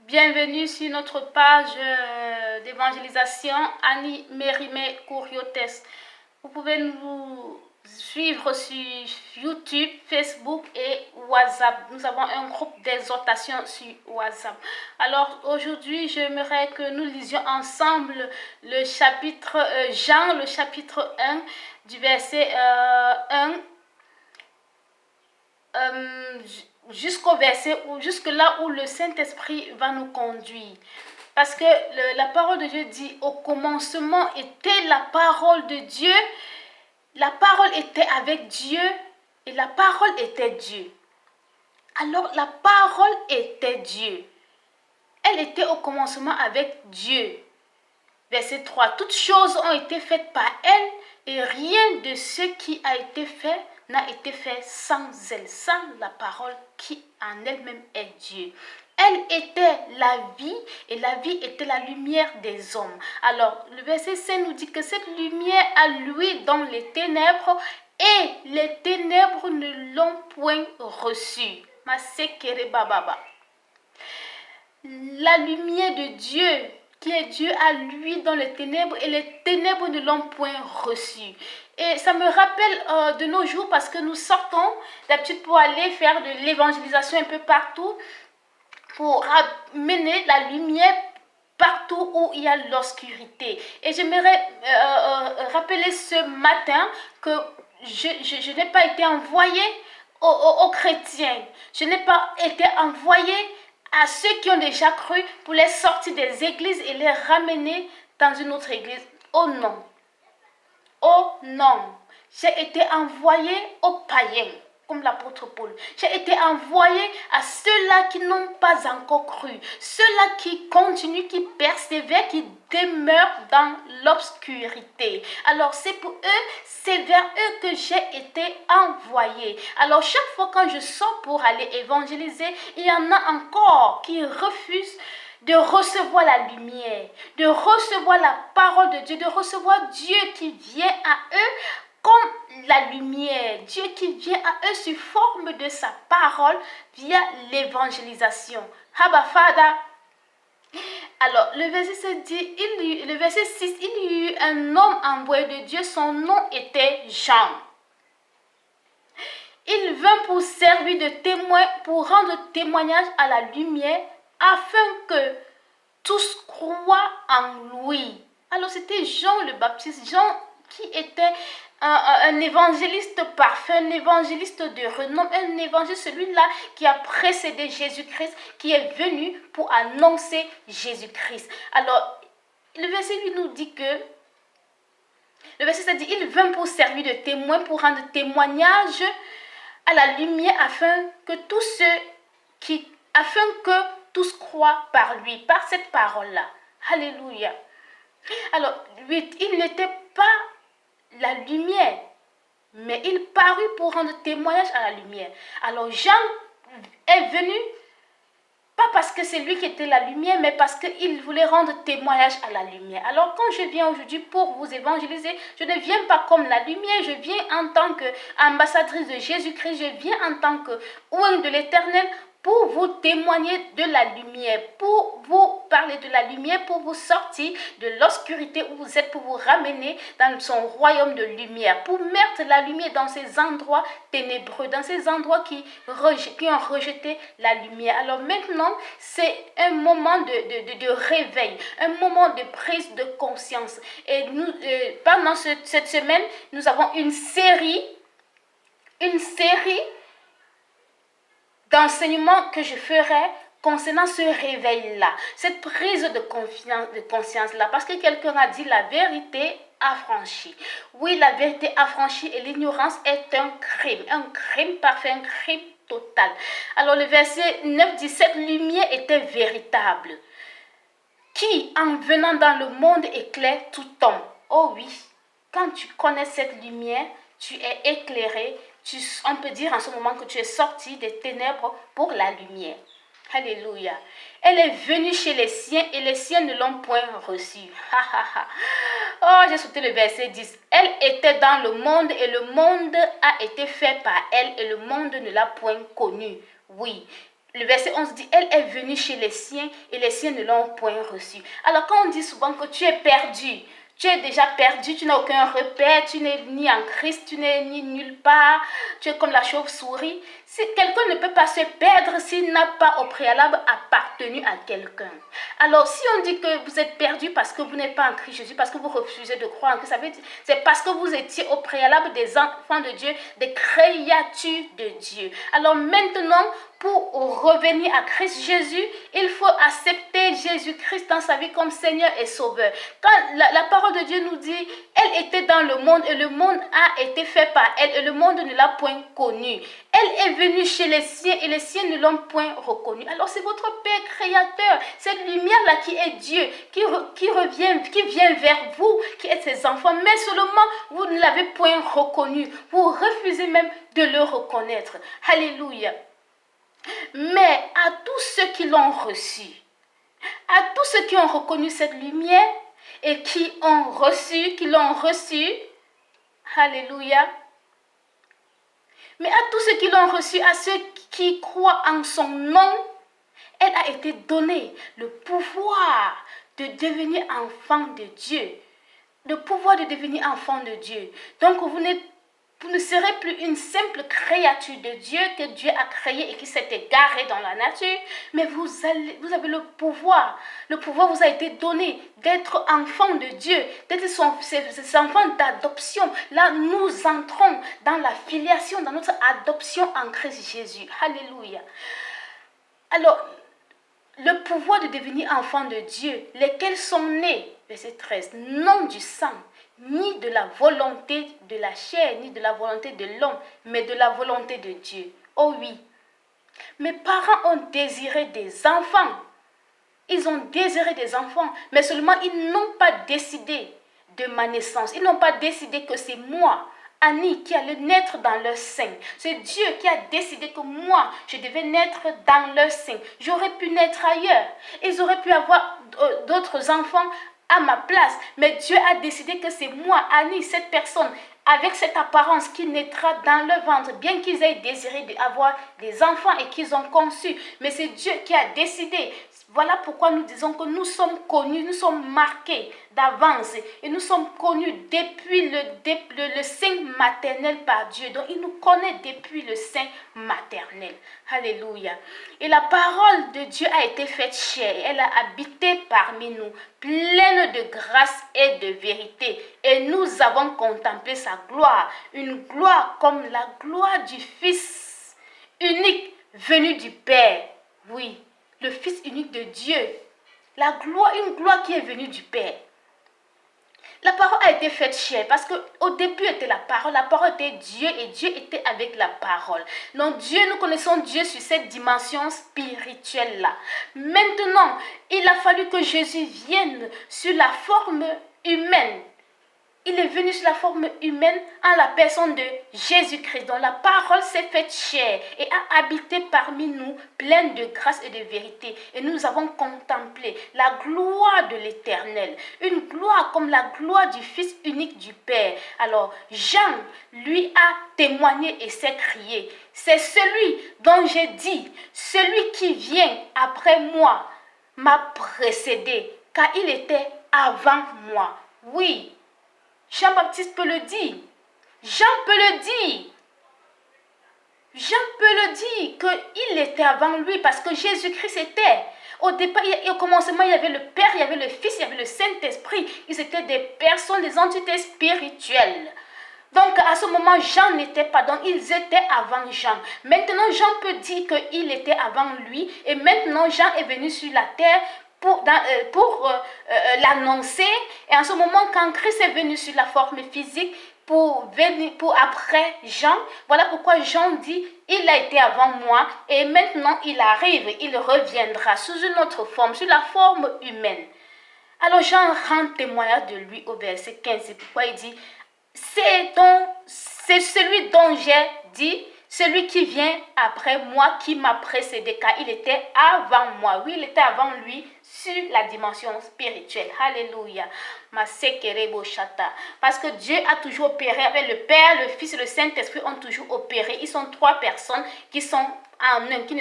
Bienvenue sur notre page d'évangélisation Annie Mérimée Couriotes. Vous pouvez nous suivre sur YouTube, Facebook et WhatsApp. Nous avons un groupe d'exhortation sur WhatsApp. Alors aujourd'hui, j'aimerais que nous lisions ensemble le chapitre Jean, le chapitre 1 du verset 1 jusqu'au verset jusque là où le Saint-Esprit va nous conduire. Parce que la parole de Dieu dit, au commencement était la parole de Dieu, la parole était avec Dieu et la parole était Dieu. Alors la parole était Dieu. Elle était au commencement avec Dieu. Verset 3. Toutes choses ont été faites par elle et rien de ce qui a été fait n'a été fait sans elle, sans la parole qui en elle-même est Dieu. Elle était la vie et la vie était la lumière des hommes. Alors, le verset 5 nous dit que cette lumière a lui dans les ténèbres et les ténèbres ne l'ont point reçue. La lumière de Dieu, qui est Dieu à lui dans les ténèbres et les ténèbres ne l'ont point reçu. Et ça me rappelle de nos jours parce que nous sortons d'habitude pour aller faire de l'évangélisation un peu partout pour amener la lumière partout où il y a l'obscurité. Et j'aimerais rappeler ce matin que je n'ai pas été envoyée aux chrétiens. Je n'ai pas été envoyée à ceux qui ont déjà cru pour les sortir des églises et les ramener dans une autre église. Oh non. Oh non. J'ai été envoyée aux païens, comme l'apôtre Paul. J'ai été envoyée à ceux-là qui n'ont pas encore cru. Ceux-là qui continuent, qui persévèrent, qui demeurent dans l'obscurité. Alors c'est pour eux, c'est vers eux que j'ai été envoyée. Alors chaque fois quand je sors pour aller évangéliser, il y en a encore qui refusent de recevoir la lumière, de recevoir la parole de Dieu, de recevoir Dieu qui vient à eux comme la lumière, Dieu qui vient à eux sous forme de sa parole via l'évangélisation. Abba Father. Alors, le verset 6, il y eut un homme envoyé de Dieu, son nom était Jean. Il vint pour servir de témoin, pour rendre témoignage à la lumière, afin que tous croient en lui. Alors, c'était Jean le Baptiste, Jean qui était un évangéliste parfait, un évangéliste de renom, un évangéliste, celui-là qui a précédé Jésus-Christ, qui est venu pour annoncer Jésus-Christ. Alors, le verset 8 nous dit que, le verset 7 dit, il vint pour servir de témoin, pour rendre témoignage à la lumière, afin que tous croient par lui, par cette parole-là. Alléluia. Alors, 8, il n'était pas la lumière, mais il parut pour rendre témoignage à la lumière. Alors Jean est venu, pas parce que c'est lui qui était la lumière, mais parce qu'il voulait rendre témoignage à la lumière. Alors quand je viens aujourd'hui pour vous évangéliser, je ne viens pas comme la lumière, je viens en tant qu'ambassadrice de Jésus-Christ, je viens en tant que oint de l'Éternel, pour vous témoigner de la lumière, pour vous parler de la lumière, pour vous sortir de l'obscurité où vous êtes, pour vous ramener dans son royaume de lumière, pour mettre la lumière dans ces endroits ténébreux, dans ces endroits qui ont rejeté la lumière. Alors maintenant, c'est un moment de réveil, un moment de prise de conscience. Et nous, pendant cette semaine, nous avons une série d'enseignements que je ferai concernant ce réveil-là, cette prise de conscience-là, parce que quelqu'un a dit la vérité affranchie. Oui, la vérité affranchie et l'ignorance est un crime parfait, un crime total. Alors le verset 9 dit, cette lumière était véritable, qui en venant dans le monde éclaire tout homme. Oh oui, quand tu connais cette lumière, tu es éclairé. On peut dire en ce moment que tu es sorti des ténèbres pour la lumière. Alléluia. Elle est venue chez les siens et les siens ne l'ont point reçue. Oh, j'ai sauté le verset 10. Elle était dans le monde et le monde a été fait par elle et le monde ne l'a point connue. Oui, Le verset 11 dit, elle est venue chez les siens et les siens ne l'ont point reçue. Alors quand on dit souvent que tu es perdu, tu es déjà perdu, tu n'as aucun repère, tu n'es ni en Christ, tu n'es ni nulle part, tu es comme la chauve-souris. Si quelqu'un ne peut pas se perdre s'il n'a pas au préalable appartenu à quelqu'un. Alors si on dit que vous êtes perdu parce que vous n'êtes pas en Christ Jésus, parce que vous refusez de croire en Christ, ça veut dire c'est parce que vous étiez au préalable des enfants de Dieu, des créatures de Dieu. Alors maintenant, pour revenir à Christ Jésus, il faut accepter Jésus-Christ dans sa vie comme Seigneur et Sauveur. Quand la parole de Dieu nous dit, elle était dans le monde et le monde a été fait par elle et le monde ne l'a point connue. Elle est venue chez les siens et les siens ne l'ont point reconnue. Alors c'est votre Père créateur, cette lumière-là qui est Dieu, qui vient vers vous, qui est ses enfants, mais seulement vous ne l'avez point reconnu. Vous refusez même de le reconnaître. Alléluia. Mais à tous ceux qui l'ont reçu, à tous ceux qui ont reconnu cette lumière et qui l'ont reçu, alléluia. Mais à tous ceux qui l'ont reçu, à ceux qui croient en son nom, elle a été donnée le pouvoir de devenir enfant de Dieu. Le pouvoir de devenir enfant de Dieu. Donc vous ne serez plus une simple créature de Dieu que Dieu a créée et qui s'est égarée dans la nature, mais vous avez le pouvoir. Le pouvoir vous a été donné d'être enfant de Dieu, d'être ses enfants d'adoption. Là, nous entrons dans la filiation, dans notre adoption en Christ Jésus. Alléluia. Alors, le pouvoir de devenir enfant de Dieu, lesquels sont nés, verset 13, non du sang, ni de la volonté de la chair, ni de la volonté de l'homme, mais de la volonté de Dieu. Oh oui, mes parents ont désiré des enfants. Ils ont désiré des enfants, mais seulement ils n'ont pas décidé de ma naissance. Ils n'ont pas décidé que c'est moi, Annie, qui allait naître dans leur sein. C'est Dieu qui a décidé que moi, je devais naître dans leur sein. J'aurais pu naître ailleurs. Ils auraient pu avoir d'autres enfants à ma place. Mais Dieu a décidé que c'est moi, Annie, cette personne, avec cette apparence qui naîtra dans le ventre, bien qu'ils aient désiré d'avoir des enfants et qu'ils ont conçu. Mais c'est Dieu qui a décidé. Voilà pourquoi nous disons que nous sommes connus, nous sommes marqués d'avance et nous sommes connus depuis le sein maternel par Dieu. Donc il nous connaît depuis le sein maternel. Alléluia. Et la parole de Dieu a été faite chair. Elle a habité parmi nous, pleine de grâce et de vérité. Et nous avons contemplé sa gloire, une gloire comme la gloire du Fils unique venu du Père. Oui. Le Fils unique de Dieu, la gloire, une gloire qui est venue du Père. La parole a été faite chair parce qu'au début était la parole était Dieu et Dieu était avec la parole. Donc Dieu, nous connaissons Dieu sur cette dimension spirituelle-là. Maintenant, il a fallu que Jésus vienne sur la forme humaine. Il est venu sous la forme humaine en la personne de Jésus-Christ, dont la parole s'est faite chair et a habité parmi nous, pleine de grâce et de vérité. Et nous avons contemplé la gloire de l'Éternel, une gloire comme la gloire du Fils unique du Père. Alors Jean, lui, a témoigné et s'est crié. C'est celui dont j'ai dit, celui qui vient après moi m'a précédé, car il était avant moi. Oui. Jean-Baptiste peut le dire. Jean peut le dire. Jean peut le dire qu'il était avant lui parce que Jésus-Christ était. Au départ, au commencement, il y avait le Père, il y avait le Fils, il y avait le Saint-Esprit. Ils étaient des personnes, des entités spirituelles. Donc à ce moment, Jean n'était pas, donc ils étaient avant Jean. Maintenant, Jean peut dire qu'il était avant lui et maintenant, Jean est venu sur la terre pour l'annoncer. Et en ce moment, quand Christ est venu sur la forme physique pour après Jean, voilà pourquoi Jean dit, il a été avant moi et maintenant il arrive, il reviendra sous une autre forme, sous la forme humaine. Alors Jean rend témoignage de lui au verset 15, c'est pourquoi il dit, c'est celui dont j'ai dit, celui qui vient après moi, qui m'a précédé, car il était avant moi. Oui, il était avant lui sur la dimension spirituelle. Alléluia. Parce que Dieu a toujours opéré avec le Père, le Fils et le Saint-Esprit ont toujours opéré. Ils sont trois personnes qui sont en un, qui ne